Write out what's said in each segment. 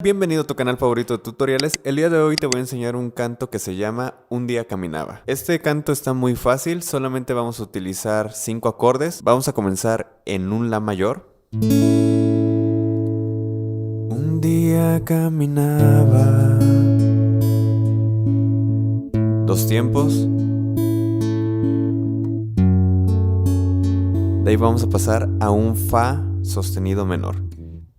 Bienvenido a tu canal favorito de tutoriales. El día de hoy te voy a enseñar un canto que se llama Un día caminaba. Este canto está muy fácil, solamente vamos a utilizar 5 acordes. Vamos a comenzar en un La mayor. Un día caminaba. 2 tiempos. De ahí vamos a pasar a un Fa sostenido menor.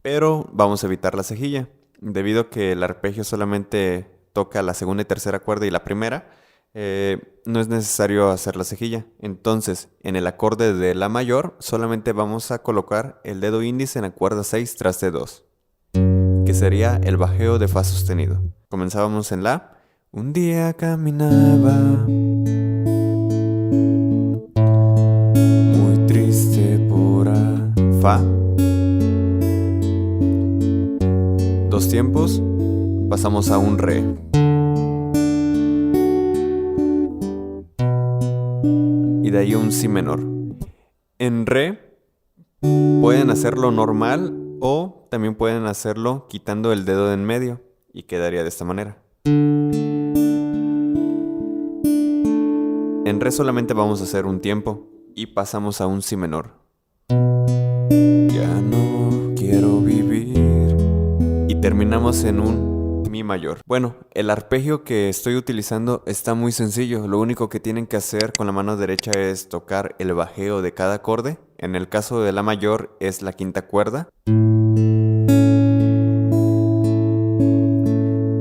Pero vamos a evitar la cejilla. Debido a que el arpegio solamente toca la segunda y tercera cuerda y la primera, no es necesario hacer la cejilla. Entonces, en el acorde de La mayor, solamente vamos a colocar el dedo índice en la cuerda 6 tras de 2, que sería el bajeo de Fa sostenido. Comenzábamos en La. Un día caminaba, muy triste por Fa. 2 tiempos, pasamos a un Re. Y de ahí un Si menor. En Re pueden hacerlo normal o también pueden hacerlo quitando el dedo de en medio y quedaría de esta manera. En Re solamente vamos a hacer un tiempo y pasamos a un Si menor. Ya no quiero vivir. Y terminamos en un Mi mayor. Bueno, el arpegio que estoy utilizando está muy sencillo. Lo único que tienen que hacer con la mano derecha es tocar el bajeo de cada acorde. En el caso de La mayor es la quinta cuerda.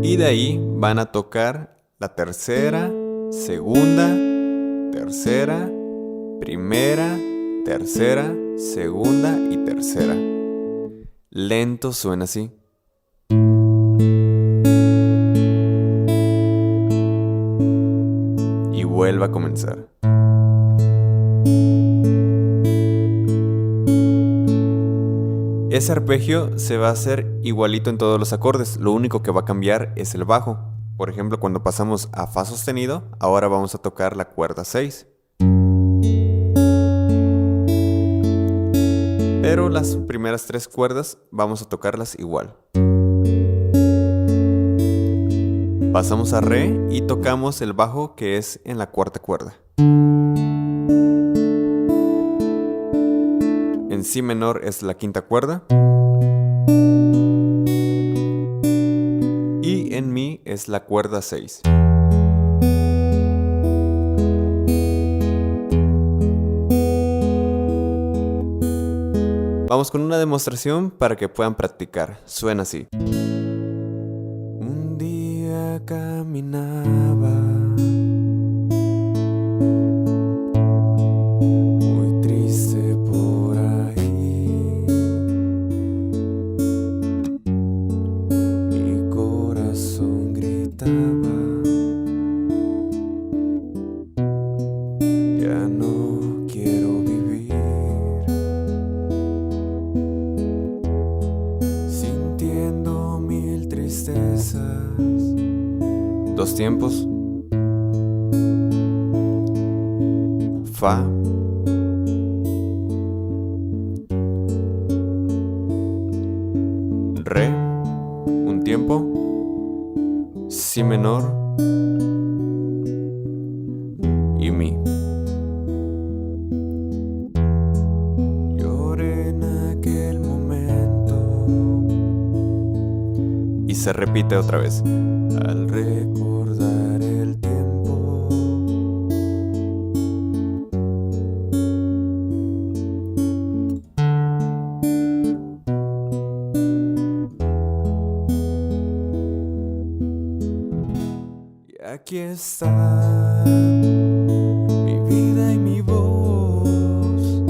Y de ahí van a tocar la tercera, segunda, tercera, primera, tercera, segunda y tercera. Lento suena así. Y vuelve a comenzar. Ese arpegio se va a hacer igualito en todos los acordes. Lo único que va a cambiar es el bajo. Por ejemplo, cuando pasamos a Fa sostenido, ahora vamos a tocar la cuerda 6. Pero las primeras 3 cuerdas vamos a tocarlas igual. Pasamos a Re y tocamos el bajo que es en la cuarta cuerda. En Si menor es la quinta cuerda. Y en Mi es la cuerda 6. Vamos con una demostración para que puedan practicar. Suena así. Un día caminaba, muy triste por ahí. Mi corazón gritaba, ya no quiero vivir. Sintiendo mil tristezas. 2 tiempos. Fa. Re. Un tiempo. Si menor. Y Mi. Lloré en aquel momento. Y se repite otra vez. Al recordar el tiempo. Y aquí está mi vida y mi voz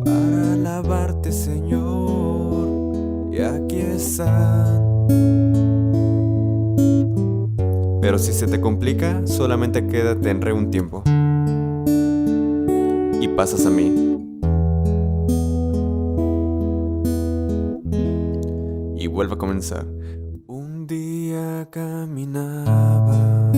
para alabarte, Señor. Y aquí están. Pero si se te complica, solamente quédate en Re un tiempo y pasas a Mi. Y vuelve a comenzar. Un día caminaba